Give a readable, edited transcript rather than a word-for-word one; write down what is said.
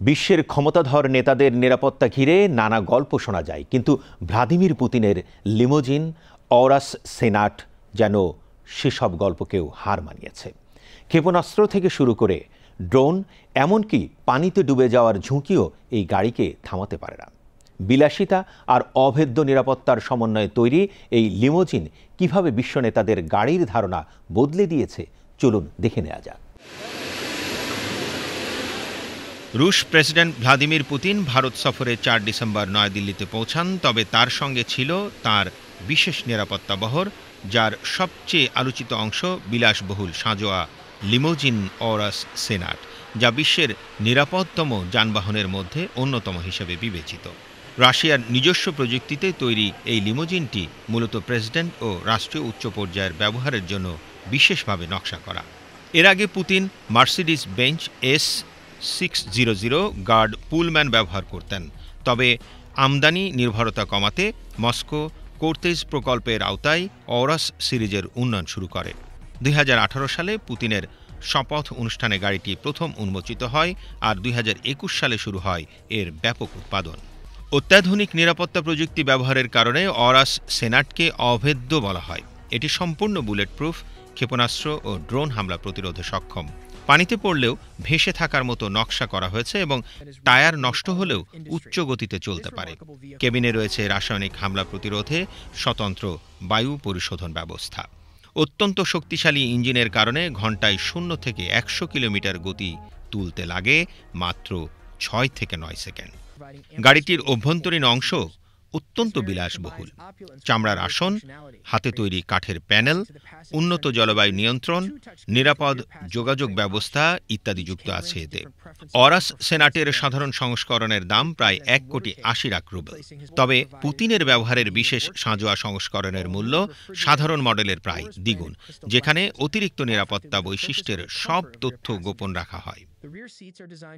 বিশ্বের ক্ষমতাধর নেতাদের নিরাপত্তা ঘিরে নানা গল্প শোনা যায়, কিন্তু ভ্লাদিমির পুতিনের লিমোজিন অরাস সেনাট যেন সেসব গল্পকেও হার মানিয়েছে। ক্ষেপণাস্ত্র থেকে শুরু করে ড্রোন, এমনকি পানিতে ডুবে যাওয়ার ঝুঁকিও এই গাড়িকে থামাতে পারে না। বিলাসিতা আর অভেদ্য নিরাপত্তার সমন্বয়ে তৈরি এই লিমোজিন কিভাবে বিশ্ব নেতাদের গাড়ির ধারণা বদলে দিয়েছে, চলুন দেখে নেওয়া যাক। রুশ প্রেসিডেন্ট ভ্লাদিমির পুতিন ভারত সফরে ৪ ডিসেম্বর নয়াদিল্লিতে পৌঁছান। তবে তার সঙ্গে ছিল তার বিশেষ নিরাপত্তা বহর, যার সবচেয়ে আলোচিত অংশ বিলাসবহুল সাঁজোয়া লিমোজিন অরাস সেনাট, যা বিশ্বের নিরাপদতম যানবাহনের মধ্যে অন্যতম হিসেবে বিবেচিত। রাশিয়ার নিজস্ব প্রযুক্তিতে তৈরি এই লিমোজিনটি মূলত প্রেসিডেন্ট ও রাষ্ট্রীয় উচ্চ পর্যায়ের ব্যবহারের জন্য বিশেষভাবে নকশা করা। এর আগে Putin Mercedes Benz S600 guard Pullman ব্যবহার করতেন। তবে আমদানি নির্ভরতা কমাতে মস্কো কোর্তেজ প্রকল্পের আওতায় অরাস সিরিজের উন্নয়ন শুরু করে। ২০১৮ সালে পুতিনের শপথ অনুষ্ঠানে গাড়িটি প্রথম উন্মোচিত হয়, আর ২০২১ সালে শুরু হয় এর ব্যাপক উৎপাদন। অত্যাধুনিক নিরাপত্তা প্রযুক্তি ব্যবহারের কারণে অরাস সেনাটকে অভেদ্য বলা হয়। এটি সম্পূর্ণ বুলেট প্রুফ, ক্ষেপণাস্ত্র ও ড্রোন হামলা প্রতিরোধে সক্ষম। পানিতে পড়লেও ভেসে থাকার মতো নকশা করা হয়েছে এবং টায়ার নষ্ট হলেও উচ্চ গতিতে চলতে পারে। কেবিনে রয়েছে রাসায়নিক হামলা প্রতিরোধে স্বতন্ত্র বায়ু পরিশোধন ব্যবস্থা। অত্যন্ত শক্তিশালী ইঞ্জিনের কারণে ঘন্টায় 0 থেকে ১০০ কিলোমিটার গতি তুলতে লাগে মাত্র ৬ থেকে ৯ সেকেন্ড। গাড়িটির অভ্যন্তরীণ অংশ অত্যন্ত বিলাসবহুল। চামড়ার আসন, হাতে তৈরি কাঠের প্যানেল, উন্নত জলবায়ু নিয়ন্ত্রণ, নিরাপদ যোগাযোগ ব্যবস্থা ইত্যাদি যুক্ত আছে এতে। অরাস সেনাটের সাধারণ সংস্করণের দাম প্রায় ১,৮০,০০,০০০ রুবেল। তবে পুতিনের ব্যবহারের বিশেষ সাঁজোয়া সংস্করণের মূল্য সাধারণ মডেলের প্রায় দ্বিগুণ, যেখানে অতিরিক্ত নিরাপত্তা বৈশিষ্ট্যের সব তথ্য গোপন রাখা হয়।